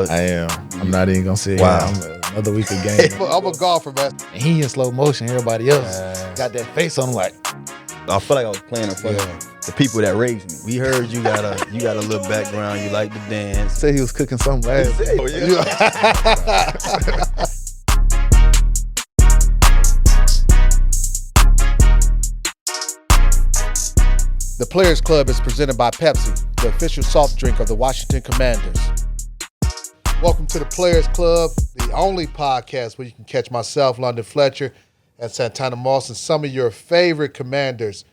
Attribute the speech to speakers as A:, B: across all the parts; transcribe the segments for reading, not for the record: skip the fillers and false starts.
A: I am. I'm not even gonna sit
B: Wow.
A: here. I'm another week of game.
C: I'm a golfer, man.
A: And he in slow motion. Everybody else got that face on him like.
B: I feel like I was playing in front of the people that raised me. We heard you got a little background. You like to dance.
A: Say he was cooking something last day.
B: Oh, yeah.
C: The Players Club is presented by Pepsi, the official soft drink of the Washington Commanders. Welcome to the Players Club, the only podcast where you can catch myself, London Fletcher, and Santana Moss, and some of your favorite Commanders.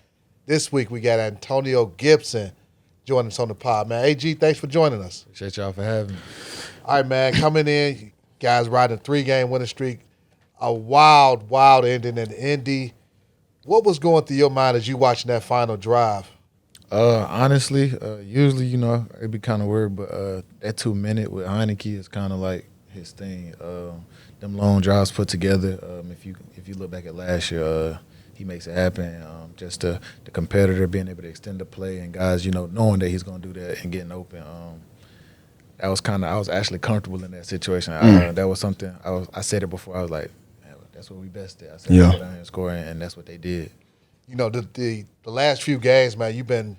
C: This week we got Antonio Gibson joining us on the pod, man. AG, thanks for joining us.
A: Appreciate y'all for having me.
C: All right, man, coming in, you guys riding a 3-game winning streak, a wild ending in Indy. What was going through your mind as you watching that final drive?
A: Honestly, usually, it'd be kind of weird, but that 2-minute with Heineke is kind of like his thing. Them long drives put together. If you look back at last year, he makes it happen. Just the competitor being able to extend the play and guys, knowing that he's going to do that and getting open. I was actually comfortable in that situation. That was something I said it before. I was like, man, that's what we best at. I said, go down here and score, and that's what they did.
C: The last few games, man, you've been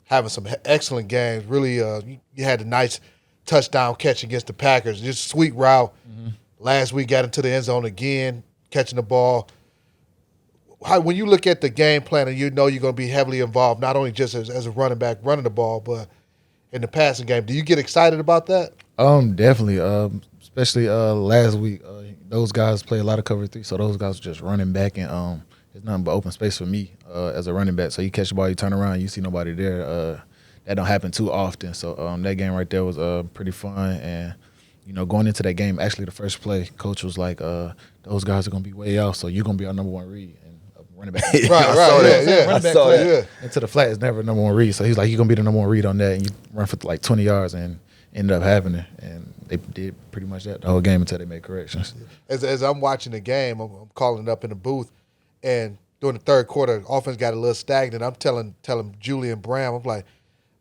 C: having some excellent games. Really, you had a nice touchdown catch against the Packers. Just sweet route. Mm-hmm. Last week, got into the end zone again, catching the ball. When you look at the game plan and you know you're going to be heavily involved, not only just as a running back running the ball, but in the passing game, do you get excited about that?
A: Definitely. Especially last week, those guys play a lot of cover 3, so those guys were just running back and there's nothing but open space for me as a running back. So you catch the ball, you turn around, you see nobody there. That don't happen too often. So that game right there was pretty fun. And, going into that game, actually the first play, coach was like, those guys are going to be way out, so you're going to be our number 1 read. And running back.
C: Right.
A: Running back play into the flat is never number 1 read. So he's like, you're going to be the number 1 read on that. And you run for like 20 yards and ended up having it. And they did pretty much that the whole game until they made corrections.
C: As I'm watching the game, I'm calling it up in the booth. And during the third quarter, offense got a little stagnant. I'm telling Julian Bram, I'm like,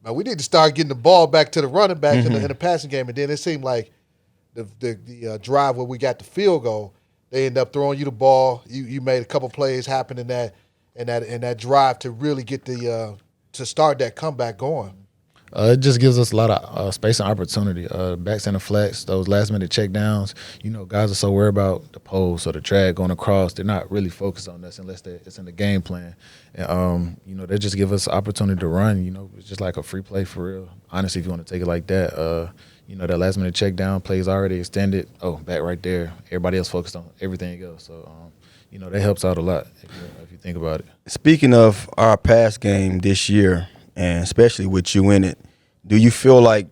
C: man, we need to start getting the ball back to the running back in the passing game. And then it seemed like the drive where we got the field goal, they end up throwing you the ball. You made a couple plays happen in that drive to really get to start that comeback going.
A: It just gives us a lot of space and opportunity. Backs and the flats, those last-minute checkdowns, guys are so worried about the post or the track going across. They're not really focused on this unless it's in the game plan. And, they just give us opportunity to run. It's just like a free play for real. Honestly, if you want to take it like that, that last-minute check down plays already extended. Oh, back right there. Everybody else focused on everything else. So, that helps out a lot if you think about it.
B: Speaking of our pass game this year, and especially with you in it, do you feel like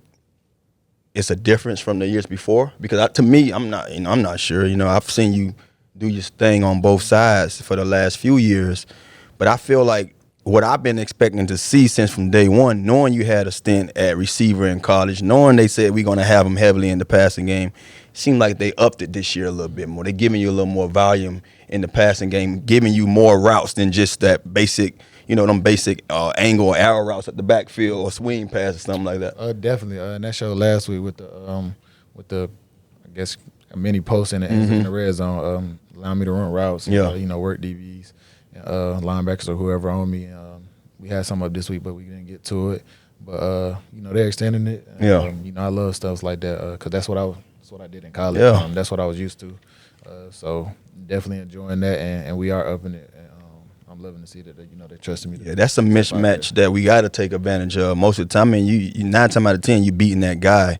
B: it's a difference from the years before? Because to me, I'm not sure. I've seen you do your thing on both sides for the last few years, but I feel like what I've been expecting to see since from day one, knowing you had a stint at receiver in college, knowing they said we're going to have them heavily in the passing game, seemed like they upped it this year a little bit more. They're giving you a little more volume in the passing game, giving you more routes than just that basic, them basic angle or arrow routes at the backfield or swing pass or something like that.
A: Definitely. And that showed last week with the I guess a mini post in the red zone, allowing me to run routes. Work DBs, linebackers or whoever on me. We had some up this week, but we didn't get to it. But they're extending it. I love stuff like that because that's what I did in college. That's what I was used to. So definitely enjoying that, and we are upping it. I'm loving to see that they're trusting me.
B: Yeah, that's a mismatch that we got to take advantage of most of the time. And you 9 times out of 10, you beating that guy.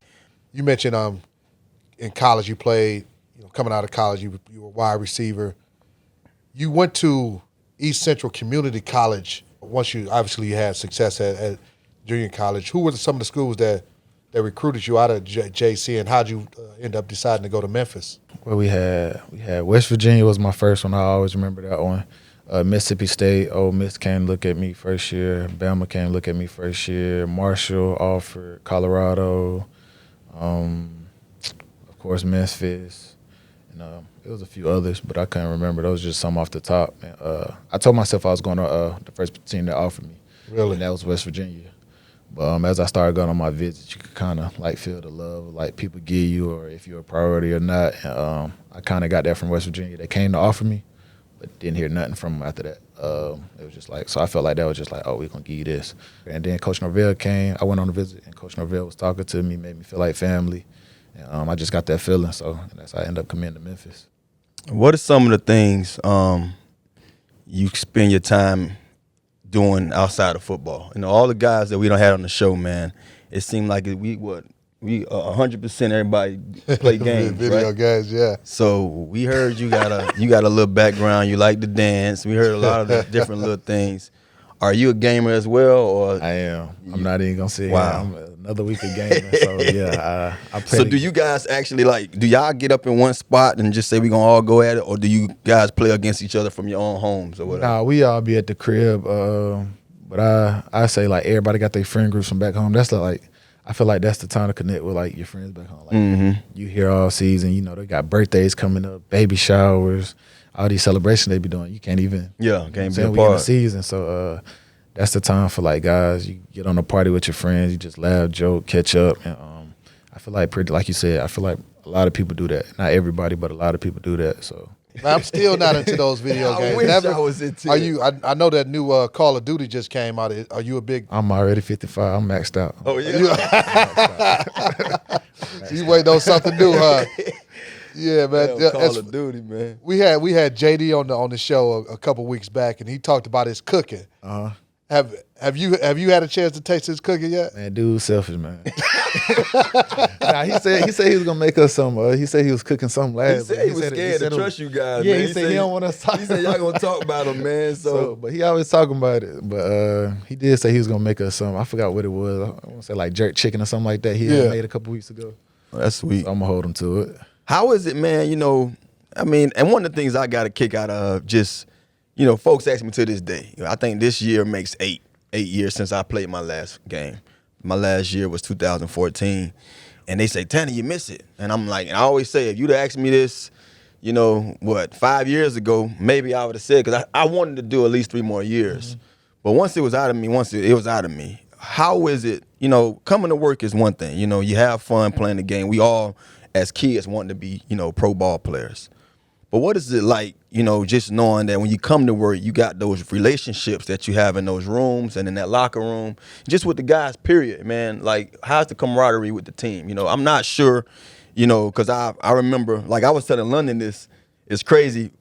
C: You mentioned in college you played. Coming out of college, you were a wide receiver. You went to East Central Community College. Once you had success at junior college, who were some of the schools that recruited you out of JC, and how'd you end up deciding to go to Memphis?
A: Well, we had West Virginia was my first one. I always remember that one. Mississippi State, Ole Miss came look at me first year. Bama came look at me first year. Marshall offered, Colorado, of course Memphis, and it was a few others, but I couldn't remember. Those were just some off the top. And, I told myself I was going to the first team that offered me.
C: Really?
A: And that was West Virginia. But as I started going on my visits, you could kind of like feel the love, like people give you, or if you're a priority or not. And, I kind of got that from West Virginia. They came to offer me, but didn't hear nothing from them after that. It was just like, so I felt like that was just like, oh, we're going to give you this. And then Coach Norvell came. I went on a visit, and Coach Norvell was talking to me, made me feel like family. And I just got that feeling, so that's how I ended up coming to Memphis.
B: What are some of the things you spend your time doing outside of football? You know, all the guys that we don't have on the show, man, it seemed like we 100% everybody play games,
C: Video
B: right?
C: games, yeah.
B: So we heard you got a little background. You like to dance. We heard a lot of the different little things. Are you a gamer as well, or?
A: I am. I'm not even gonna say.
B: Wow.
A: I'm another week of gaming. So yeah, I play.
B: So do you guys actually do y'all get up in one spot and just say we gonna all go at it, or do you guys play against each other from your own homes or whatever?
A: Nah, we all be at the crib. But I say like everybody got their friend groups from back home. That's like I feel like that's the time to connect with like your friends back home. Like you here all season. You know they got birthdays coming up, baby showers. All these celebrations they be doing, you can't even
B: be a
A: we in
B: part.
A: the season, so that's the time for like guys. You get on a party with your friends, you just laugh, joke, catch up, and I feel like like you said, I feel like a lot of people do that. Not everybody, but a lot of people do that. So
C: I'm still not into those video games.
B: I wish I was into
C: Are
B: it.
C: you? I know that new Call of Duty just came out. Are you a big?
A: I'm already 55. I'm maxed out.
B: Oh yeah.
C: You waiting on something new, huh? Yeah, man.
B: Call of Duty, man.
C: We had JD on the show a couple weeks back, and he talked about his cooking. Have you had a chance to taste his cooking yet?
A: Man, dude, selfish, man. Nah, he said he was gonna make us some. He said he was cooking something last.
B: He said he was scared to trust you guys.
A: Yeah,
B: man.
A: he said he don't want us talking.
B: He said y'all gonna talk about him, man. So
A: but he always talking about it. But he did say he was gonna make us some. I forgot what it was. I want to say like jerk chicken or something like that. He had made a couple weeks ago.
B: that's sweet.
A: So I'm gonna hold him to it.
B: How is it, man? You know, I mean, and one of the things I got a kick out of just, you know, folks ask me to this day. I think this year makes 8 years since I played my last game. My last year was 2014. And they say, Tanner, you miss it. And I'm like, and I always say, if you'd asked me this, you know, 5 years ago, maybe I would have said, because I wanted to do at least 3 more years. But once it was out of me, it was out of me. How is it, you know, coming to work is one thing. You know, you have fun playing the game. We all, as kids, want to be, you know, pro ball players. But what is it like, you know, just knowing that when you come to work, you got those relationships that you have in those rooms and in that locker room, just with the guys, period, man. Like, how's the camaraderie with the team? You know, I'm not sure, you know, because I remember, like I was telling London this, it's crazy.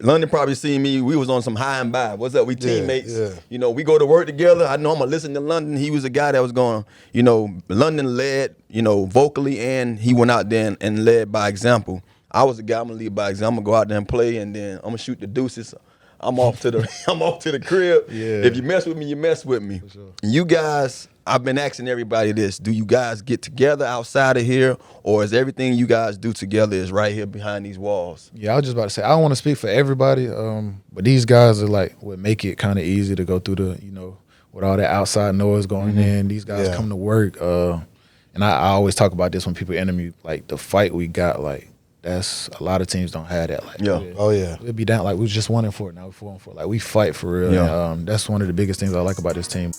B: London probably seen me, we was on some high and by. What's up, we teammates.
C: Yeah.
B: You know, we go to work together. I know I'm going to listen to London. He was a guy that was going, you know, London led, you know, vocally, and he went out there and led by example. I was a guy, I'm gonna lead by example. I'm gonna go out there and play, and then I'm gonna shoot the deuces. I'm off to the crib.
A: Yeah.
B: If you mess with me, you mess with me.
A: For sure.
B: You guys, I've been asking everybody this: do you guys get together outside of here, or is everything you guys do together is right here behind these walls?
A: Yeah, I was just about to say I don't want to speak for everybody, but these guys are like what make it kind of easy to go through the, you know, with all that outside noise going in. These guys come to work, and I always talk about this when people interview, like the fight we got, like. That's a lot of teams don't have that. Like, we'll be down. Like we was just 1-4, now we're 4-4. Like we fight for real.
B: Yeah.
A: And, that's one of the biggest things I like about this team.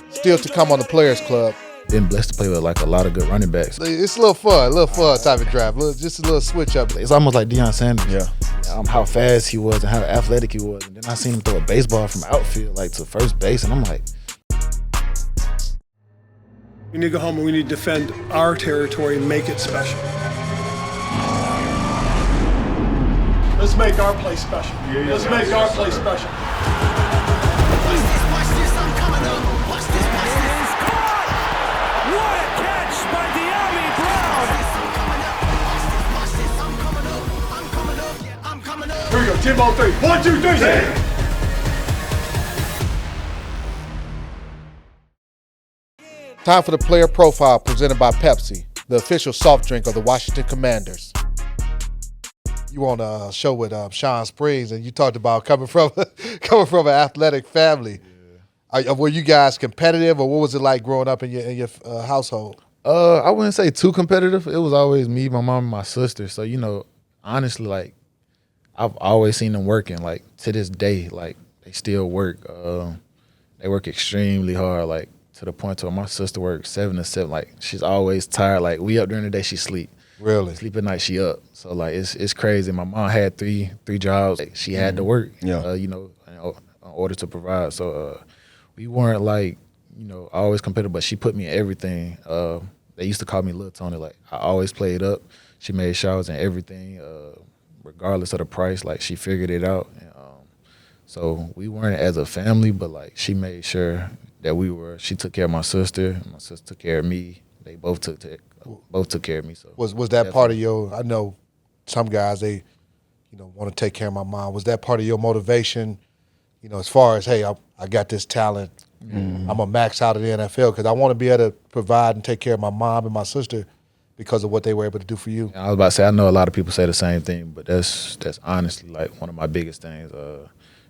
C: Still to come on the Players Club.
A: Been blessed to play with like a lot of good running backs.
C: It's a little fun type of draft. Just a little switch up.
A: It's almost like Deion Sanders.
B: Yeah.
A: How fast he was and how athletic he was. And then I seen him throw a baseball from outfield like to first base, and I'm like,
D: we need to go home and we need to defend our territory and make it special. Let's make our place special. Let's make our place special.
E: Watch this, I'm coming up. Watch this. What a catch by De'Ami Brown. I'm coming up.
D: Here we go, Tim on 3. 1, 2, 3.
C: Time for the player profile presented by Pepsi, the official soft drink of the Washington Commanders. You on a show with Sean Springs, and you talked about coming from an athletic family. Were you guys competitive, or what was it like growing up in your household?
A: I wouldn't say too competitive. It was always me, my mom, and my sister. So, you know, honestly, like I've always seen them working. Like to this day, like they still work. They work extremely hard. Like to the point where my sister works 7 to 7. Like she's always tired. Like we up during the day, she sleep.
C: Really?
A: Sleep at night, she up. So like it's crazy. My mom had three jobs. Like, she had to work.
B: Yeah.
A: You know, in order to provide. So we weren't like, you know, always competitive, but she put me in everything. They used to call me Lil Tony. Like I always played up. She made showers and everything, regardless of the price. Like she figured it out. And, so we weren't as a family, but like she made sure that we were. She took care of my sister. My sister took care of me. They both took care of me. So
C: Was that part of your? I know some guys they, you know, want to take care of my mom. Was that part of your motivation? You know, as far as hey, I got this talent. I'm gonna max out of the NFL because I want to be able to provide and take care of my mom and my sister because of what they were able to do for you.
A: I was about to say, I know a lot of people say the same thing, but that's honestly like one of my biggest things.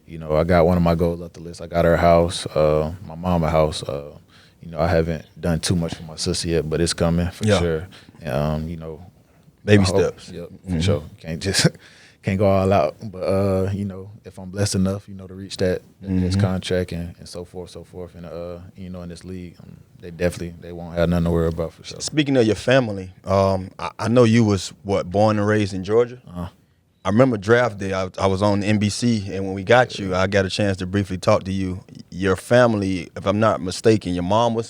A: You know, I got one of my goals up the list. I got her house, my mama house. You know, I haven't done too much for my sister yet, but it's coming for sure. You know,
B: Baby steps.
A: Yep, for sure. Can't go all out. But you know, if I'm blessed enough, you know, to reach this contract and so forth, and you know, in this league, they won't have nothing to worry about for sure.
B: Speaking of your family, I know you was born and raised in Georgia. I remember draft day. I was on NBC, and when we got you, I got a chance to briefly talk to you. Your family, if I'm not mistaken, your mom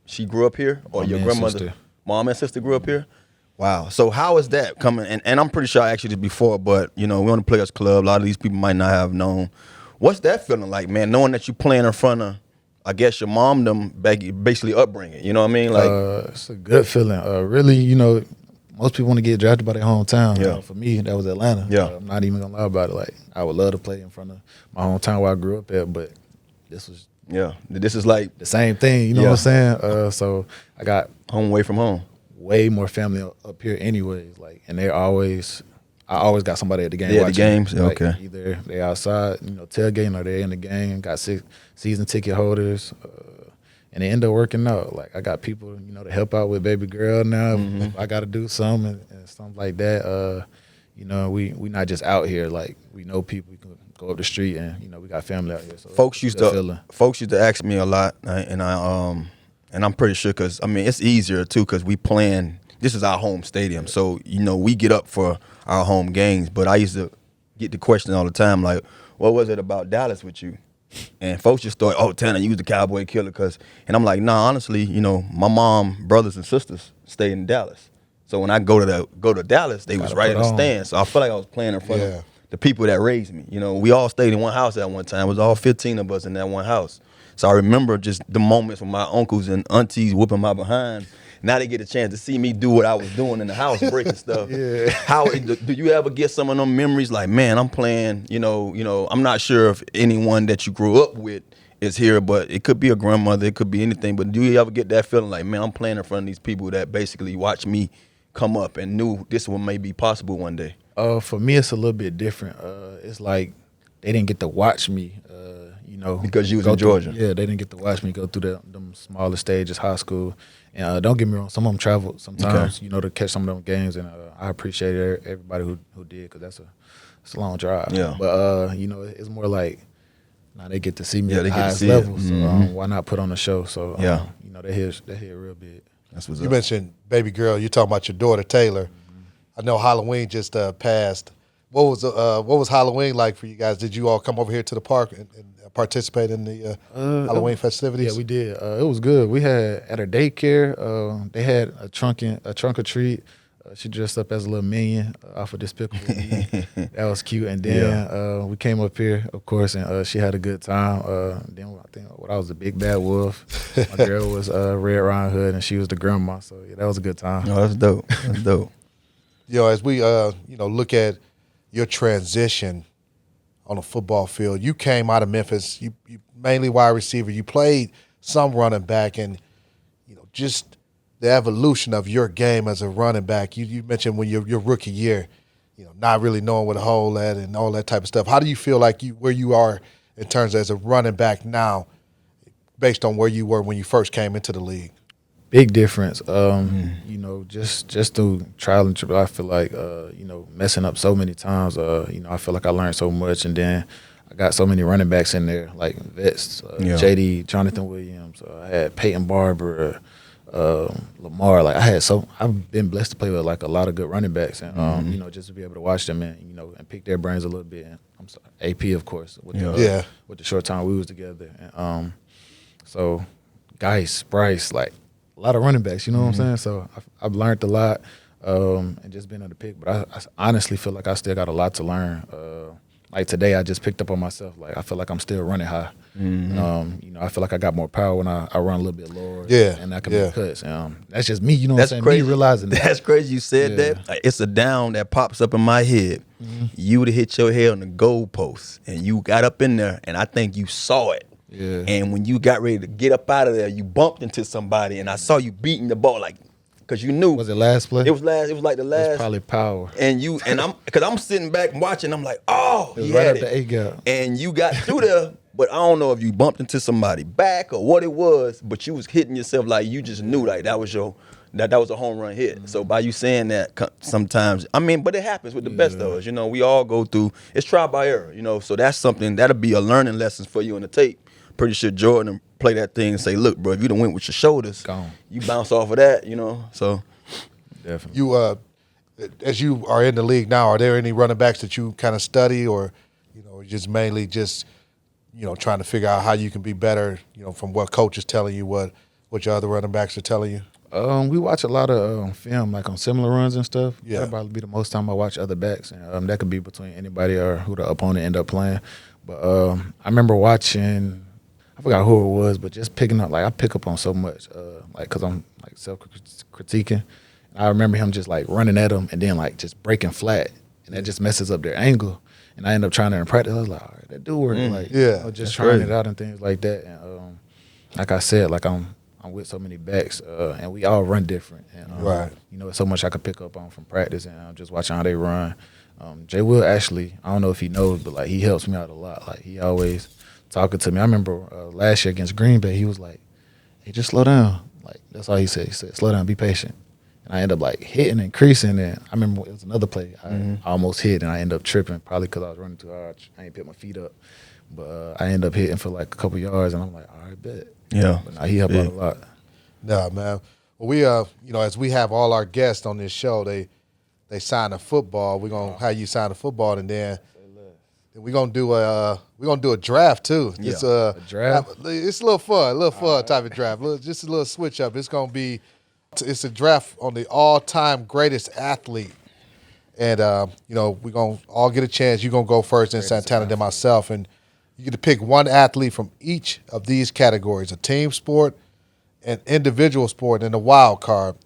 B: she grew up here, or your grandmother, mom and sister grew up here. Wow. So how is that coming? And I'm pretty sure I asked you this before, but you know, we're on the Players Club. A lot of these people might not have known. What's that feeling like, man? Knowing that you playing in front of, I guess, your mom, them basically upbringing. You know what I mean? Like,
A: it's a good feeling. Really, you know, most people want to get drafted by their hometown.
B: Yeah.
A: For me, that was Atlanta.
B: Yeah.
A: I'm not even gonna lie about it. Like, I would love to play in front of my hometown where I grew up at, but this was
B: this is like
A: the same thing. You know what I'm saying? So I got
B: home away from home.
A: way more family up here, anyways. Like, and I always got somebody at the game.
B: Yeah,
A: watching.
B: the games.
A: Like,
B: Okay.
A: Either they outside, you know, tailgating, or they in the game. Got 6 season ticket holders. And it ended up working out. Like, I got people, you know, to help out with baby girl now. If I got to do something and something like that. You know, we not just out here. Like, we know people. We can go up the street, and you know, we got family out here. So
B: Folks used to ask me a lot, and I'm pretty sure because I mean it's easier too because we playing. This is our home stadium, so you know we get up for our home games. But I used to get the question all the time, like, what was it about Dallas with you? And folks just thought, oh, Tanner, you was the Cowboy killer, and I'm like, nah, honestly, you know, my mom, brothers and sisters stayed in Dallas. So when I go to Dallas, they was right in the stands. So I feel like I was playing in front of the people that raised me. You know, we all stayed in one house at one time. It was all 15 of us in that one house. So I remember just the moments when my uncles and aunties whooping my behind. Now they get a chance to see me do what I was doing in the house, breaking stuff. How do you ever get some of them memories like, man, I'm playing, you know, I'm not sure if anyone that you grew up with is here, but it could be a grandmother, it could be anything. But do you ever get that feeling like, man, I'm playing in front of these people that basically watched me come up and knew this one may be possible one day?
A: For me, it's a little bit different. It's like they didn't get to watch me, you know.
B: Because you was in Georgia.
A: Yeah, they didn't get to watch me go through them smaller stages, high school. And don't get me wrong, some of them traveled sometimes, you know, to catch some of them games. And I appreciate everybody who did, because it's a long drive.
B: Yeah.
A: But, you know, it's more like, now they get to see me at
B: they
A: the
B: get to
A: highest
B: see
A: level.
B: it.
A: So why not put on a show? So, you know, they hear real big.
B: That's what's
C: You
B: up.
C: mentioned baby girl. You're talking about your daughter Taylor. I know Halloween just passed. What was Halloween like for you guys? Did you all come over here to the park and participate in the Halloween festivities?
A: Yeah, we did. It was good. We had at her daycare. They had a trunk or treat. She dressed up as a little minion off of Despicable Me. That was cute. And then we came up here, of course, and she had a good time. Then I think I was the big bad wolf. My girl was Red Riding Hood, and she was the grandma. So yeah, that was a good time.
B: Oh, that's dope. That's dope.
C: You know, as we look at your transition on a football field, you came out of Memphis. You mainly wide receiver. You played some running back, and you know just the evolution of your game as a running back. You mentioned when your rookie year, you know, not really knowing where to hold at and all that type of stuff. How do you feel like where you are in terms of as a running back now, based on where you were when you first came into the league?
A: Big difference. You know, just through trial and tribulation, I feel like, you know, messing up so many times, you know, I feel like I learned so much. And then I got so many running backs in there, like vets, JD, Jonathan Williams. I had Peyton Barber, Lamar. Like I've been blessed to play with like a lot of good running backs, and you know, just to be able to watch them and and pick their brains a little bit. And I'm sorry, AP of course with the short time we was together, and so Geis, Bryce, like a lot of running backs. You know what I'm saying? So I've learned a lot, and just been able to pick. But I honestly feel like I still got a lot to learn. Like today, I just picked up on myself. Like I feel like I'm still running high. I feel like I got more power when I run a little bit lower. And I can make cuts. That's just me. You know what I'm saying?
B: Crazy.
A: Me realizing that.
B: That's crazy. You said that. Like, it's a down that pops up in my head. You would have hit your head on the goalpost, and you got up in there, and I think you saw it.
A: Yeah.
B: And when you got ready to get up out of there, you bumped into somebody, and I saw you beating the ball like. Cause you knew.
A: Was it last play?
B: It was last. It was like the last.
A: It was probably power.
B: I'm sitting back and watching. I'm like, oh,
A: It was
B: he
A: right
B: had
A: up the A gap.
B: And you got through there, but I don't know if you bumped into somebody back or what it was. But you was hitting yourself like you just knew like that was a home run hit. So by you saying that, sometimes but it happens with the best of us. We all go through. It's trial by error. So that's something that'll be a learning lesson for you on the tape. Pretty sure Jordan play that thing and say, look, bro, if you done went with your shoulders, you bounce off of that, so.
A: Definitely.
C: You, as you are in the league now, are there any running backs that you kind of study or, just mainly trying to figure out how you can be better, from what coach is telling you, what your other running backs are telling you?
A: We watch a lot of film, like on similar runs and stuff.
C: Yeah.
A: That'll probably be the most time I watch other backs, and that could be between anybody or who the opponent end up playing. But I remember watching, I forgot who it was, but just picking up, like I pick up on so much, like because I'm like self-critiquing. I remember him just like running at him and then like just breaking flat, and that just messes up their angle. And I end up trying to in practice. I was like, all right, that do work. Just trying it out and things like that. And like I said, like I'm with so many backs, and we all run different. And it's so much I could pick up on from practice, and I'm just watching how they run. Jay Will actually, I don't know if he knows, but like he helps me out a lot. Like he always talking to me. I remember last year against Green Bay, he was like, "Hey, just slow down." Like that's all he said. He said, "Slow down, be patient." And I end up like hitting and creasing, and I remember it was another play I almost hit, and I ended up tripping probably because I was running too hard. I ain't pick my feet up, but I ended up hitting for like a couple yards, and I'm like, all right, bet.
B: Yeah,
A: but now he helped out a lot.
C: No, man. Well, we as we have all our guests on this show, they sign a football. We're gonna have you sign a football, and then we're gonna do a draft too.
B: Yeah.
C: Just,
A: a draft.
C: It's a little fun type of draft. Just a little switch up. It's gonna be. It's a draft on the all-time greatest athlete, and we're gonna all get a chance. You're gonna go first, then Santana, then myself, and you get to pick one athlete from each of these categories: a team sport, an individual sport, and a wild card.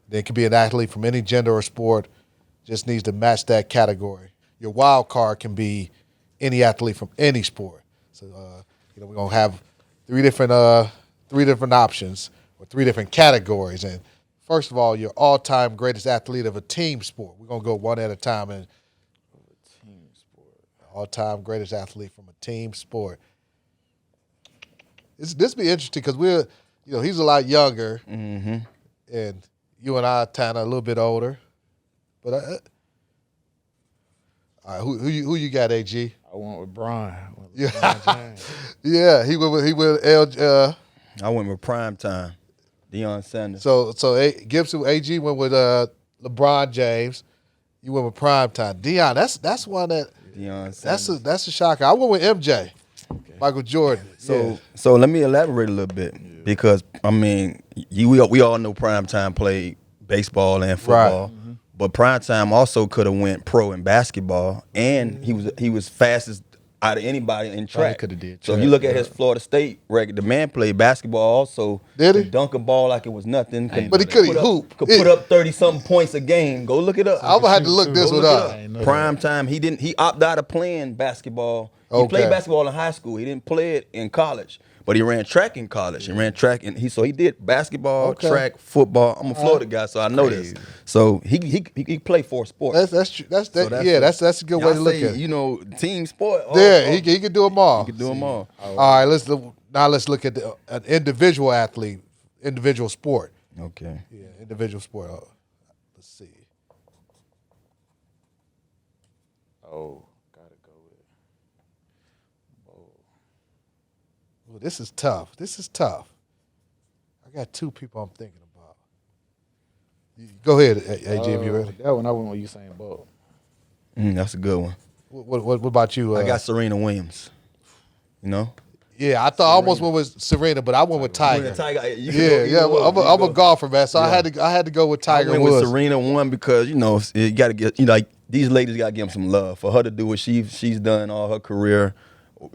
C: Then it could be an athlete from any gender or sport. Just needs to match that category. Your wild card can be any athlete from any sport. So we're gonna have three different options or three different categories. And first of all, your all-time greatest athlete of a team sport. We're gonna go one at a time. And
A: Team sport.
C: All-time greatest athlete from a team sport. This be interesting because we're, he's a lot younger, and you and I, Tana, a little bit older. But all right, who you got, AG?
A: I went with Brian.
C: Yeah, he went L.
B: I went with prime time, Deion Sanders.
C: So Gibson, AG went with LeBron James. You went with prime time. Deion, that's one that
B: Deion Sanders.
C: that's a shocker. I went with MJ, Michael Jordan.
B: So let me elaborate a little bit because we all know prime time played baseball and football.
C: Right.
B: But Primetime also could have went pro in basketball, and he was fastest out of anybody in track.
A: Could have did.
B: So if you look at his Florida State record, the man played basketball also.
C: Did he?
B: Could dunk a ball like it was nothing.
C: But he couldn't hoop.
B: Could put up 30-something points a game. Go look it up.
C: I'm gonna have to look this one up.
B: Primetime, he opted out of playing basketball. He played basketball in high school. He didn't play it in college. But he ran track in college. He ran track, and he did basketball, track, football. I'm a Florida guy, so I know this. So he played 4 sports.
C: That's a good way to look at it.
B: Team sport.
C: He can do them all.
B: He can do them all.
C: All right, let's look at an individual athlete, individual sport.
B: Okay.
C: Yeah, individual sport. Let's see.
A: Oh, gotta go with
C: Well, this is tough. This is tough. I got two people I'm thinking about. Go ahead, AG, if you're ready.
A: That one I went with Usain Bolt.
B: That's a good one.
C: What about you?
B: I got Serena Williams. You know?
C: Yeah, I thought I almost went with Serena, but I went with Tiger.
B: Yeah.
C: I'm a golfer, man, so I had to go with Tiger
B: I went
C: Woods.
B: with Serena one because you got to get like these ladies got to give them some love for her to do what she's done all her career.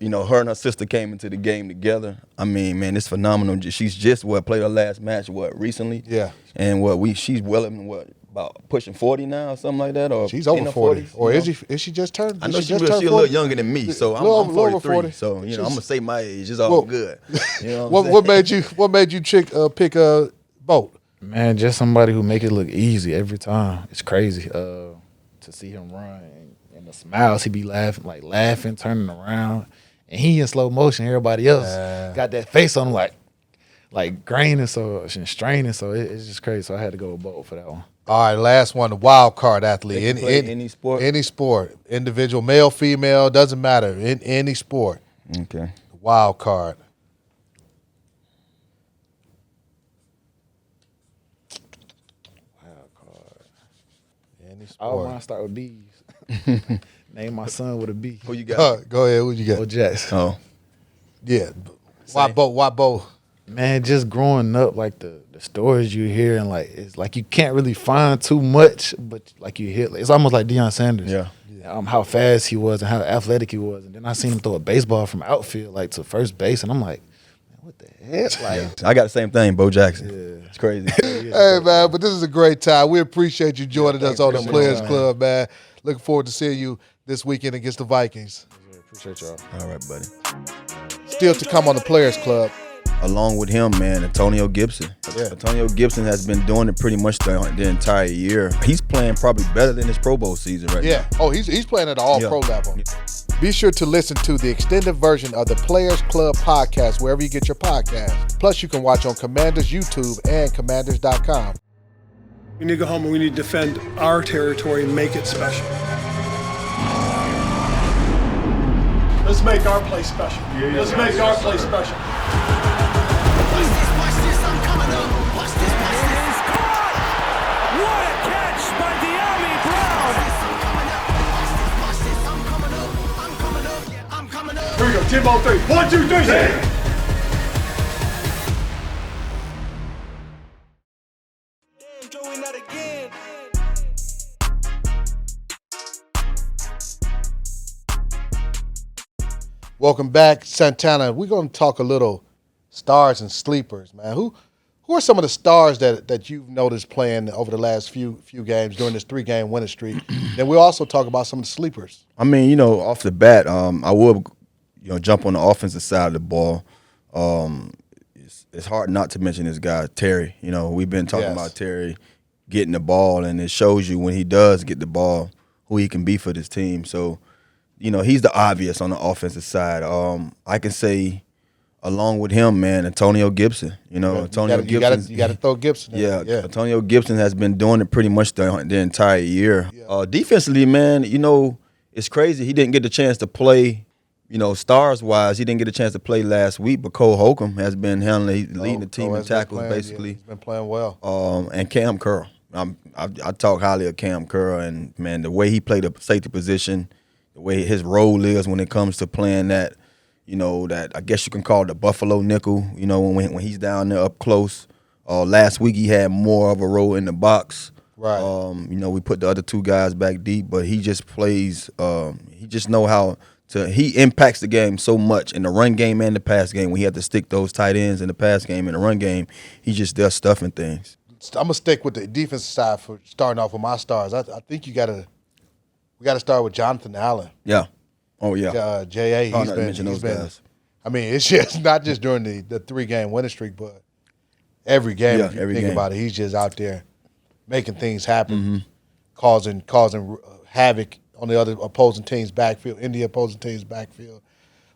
B: Her and her sister came into the game together. I mean, man, it's phenomenal. She's just played her last match recently.
C: Yeah.
B: And she's about pushing 40 now or something like that, or
C: She's over 40.
B: 40s,
C: Or is she just turned?
B: I know she's a
C: 40?
B: little younger than me, so I'm
C: Little over
B: 43.
C: 40.
B: So I'm gonna say my age. It's all good.
C: What made you pick a Bolt?
A: Man, just somebody who make it look easy every time. It's crazy to see him run and the smiles he be laughing, turning around, and he in slow motion. Everybody else got that face on him like graining and straining. So it's just crazy. So I had to go with Bolt for that one.
C: All right, last one, the wild card athlete.
B: They can play any sport?
C: Any sport. Individual, male, female, doesn't matter. In any sport.
B: Okay.
C: The wild card. Any
A: All
C: sport.
A: mine start with B's. Name my son with a B.
B: Who you got?
C: Go ahead, who you got?
A: Bo Jackson.
B: Oh,
C: Yeah. Why Bo?
A: Man, just growing up, like the stories you hear, and it's like you can't really find too much, but like you hear, it's almost like Deion Sanders.
B: Yeah.
A: How fast he was and how athletic he was, and then I seen him throw a baseball from outfield to first base, and I'm like, man, what the heck?
B: I got the same thing, Bo Jackson. It's crazy.
C: Hey, man, but this is a great time. We appreciate you joining us on the Players Club, man. Looking forward to seeing you this weekend against the Vikings.
A: Appreciate y'all.
B: All right, buddy.
C: Still to come on the Players Club.
B: Along with him, man, Antonio Gibson.
C: Yeah.
B: Antonio Gibson has been doing it pretty much the entire year. He's playing probably better than his Pro Bowl season right now.
C: Yeah. Oh, he's playing at the all-pro level. Be sure to listen to the extended version of the Players Club podcast wherever you get your podcasts. Plus, you can watch on Commanders YouTube and Commanders.com.
D: We need to go home and we need to defend our territory and make it special. Let's make our place special. Let's make our place special.
E: Watch this, I'm coming up. Watch this.
F: He's caught! What a catch by De'Ami Brown!
E: I'm coming up.
D: Here we go, team ball 3. 1, 2, 3, say.
F: Doing that again.
C: Welcome back, Santana. We're going to talk a little stars and sleepers, man. Who are some of the stars that you've noticed playing over the last few games during this 3-game winning streak? Then we'll also talk about some of the sleepers.
B: I mean, off the bat, I will, jump on the offensive side of the ball. It's hard not to mention this guy, Terry. We've been talking about Terry getting the ball, and it shows you when he does get the ball who he can be for this team. So, he's the obvious on the offensive side. I can say, along with him, man, Antonio Gibson. Antonio Gibson.
C: You got to throw Gibson in.
B: Yeah, Antonio Gibson has been doing it pretty much the entire year. Yeah. Defensively, man, it's crazy. He didn't get the chance to play, stars-wise. He didn't get a chance to play last week, but Cole Holcomb has been leading the team in tackles, basically.
C: He's been playing well.
B: And Cam Curl. I talk highly of Cam Curl, and, man, the way he played the safety position, the way his role is when it comes to playing that, that I guess you can call it the Buffalo nickel, when he's down there up close. Last week he had more of a role in the box.
C: Right.
B: We put the other two guys back deep, but he just plays he just know how to he impacts the game so much in the run game and the pass game. When he had to stick those tight ends in the pass game and the run game, he just does stuff and things.
C: I'm gonna stick with the defensive side for starting off with my stars. I think we gotta start with Jonathan Allen.
B: Yeah. Oh yeah.
C: J.A. He's been.
B: Guys.
C: I mean, it's just not just during the 3-game winning streak, but every game. If you think about it, he's just out there making things happen, causing havoc on the other opposing team's backfield, in the opposing team's backfield.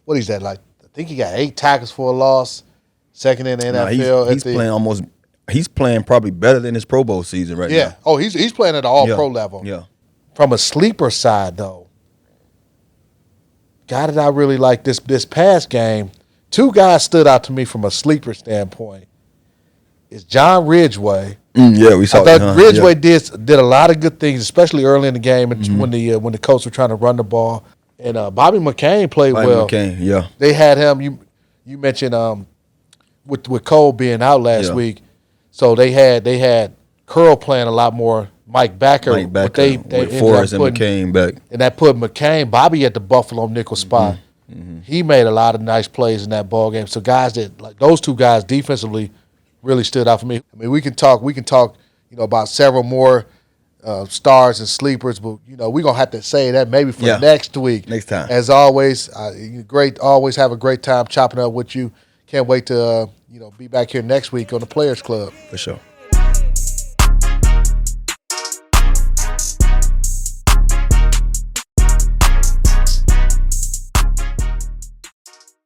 C: What is that like? I think he got 8 tackles for a loss, second in the NFL.
B: He's playing probably better than his Pro Bowl season right now.
C: Yeah. Oh, he's playing at the all-pro level.
B: Yeah.
C: From a sleeper side, though, guy that I really like this past game, two guys stood out to me from a sleeper standpoint. Is John Ridgway.
B: Yeah, we saw
C: I thought
B: that.
C: Ridgway did a lot of good things, especially early in the game when the Colts were trying to run the ball. And Bobby McCain played well.
B: McCain, yeah.
C: They had him. You mentioned with Cole being out last week, so they had Curl playing a lot more. Mike Backer,
B: with
C: ended
B: Forrest
C: up
B: and McCain back.
C: and that put Bobby at the Buffalo nickel spot. He made a lot of nice plays in that ball game. So guys that like those two guys defensively really stood out for me. I mean, we can talk, about several more stars and sleepers, but we're gonna have to say that maybe for next week.
B: Next time.
C: As always, always have a great time chopping up with you. Can't wait to be back here next week on the Players Club.
B: For sure.